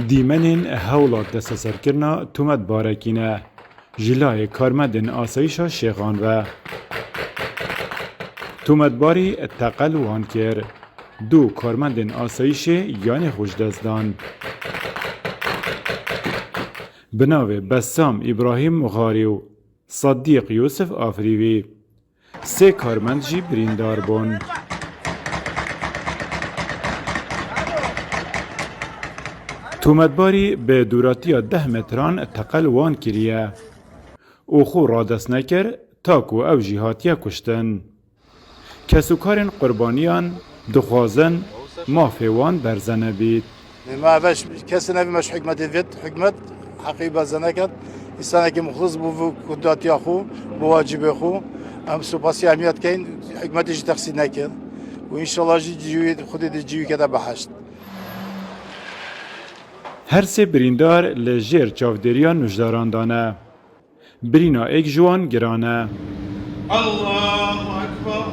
دیمنین هولات دست سرکرنا تومت بارکینه جلای کارمدن آسایشا شیخان و تومت باری تقل وان کر دو کارمدن آسایش یعنی خوش دستدان بناوه بسام ابراهیم مغاری و صدیق یوسف آفریوی سه کارمند جی بریندار بون تومتباری به دوراتی 10 متران تقل وان کریه او خو را دست نکر تاکو او جیهاتیا کشتن کسوکارن قربانیان دخوازن مافی وان برزنه بید ما باش کسی نبی مش حکمت وید حکمت حقیقت زنکت انسان که مخلص بو کداتی خو بو واجب خو ام سپاسی اهمیت کن حکمتش تقصیر نکرد و ان شاء الله جوی خود جوی کده بهشت هر سه بریندار لجیر چاودریان نجداران دانه برینا ایک جوان گرانه الله اکبر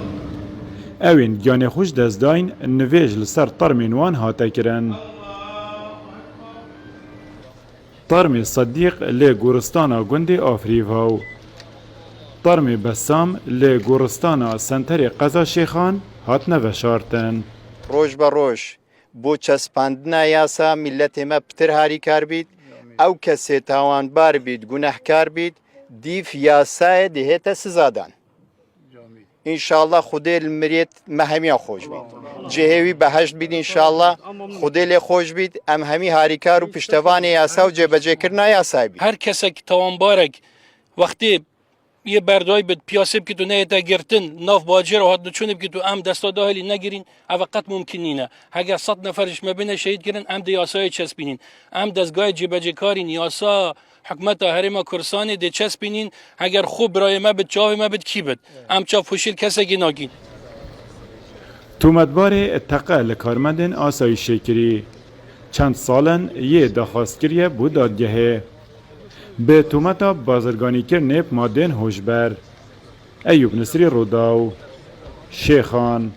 اوین گیان خوش دزداین نویج لسر طرمین وان هاته کرن طرم صدیق لی گورستانا گندی آفریف هاو طرم بسام لی گورستانا سنتر قزا شیخان هات نوشارتن روش به روش بو چسپاندنا یاسا ملت ما پتر هاری کار بید او کسی تاوانبار بید گناهکار بید دیف یاسای دهیت سزادان انشالله خودی المریت مهمی خوش بید جهوی بهشت بید انشالله خودی لی خوش بید ام همی هاریکار و پشتوان یاسا و جبجه کرنا یاسای بید هر کسی که تاوانبارک وقتی یه بردای بد پیاسب که تو نیتا گرتن ناف باجر و هات نچونه که تو ام دستا داهلی نگیرین اوقات ممکن نینه اگر 100 نفرش مبینه شهید گیرن ام دیاسای چسبینین ام دستگاه جبجه کارین یاسا حکمت هرما کرسانی دی چسبینین اگر خوب برای ما بد چاوی ما بد کی بد ام چاو فوشیل کسی که ناگین تومتبار اتقا لکارمندن آسایش کری چند سالن یه دخواست کریه بود دادگهه به تومتا بازرگانی کرنه مادن هوشبر ایوب نصری روداو شیخان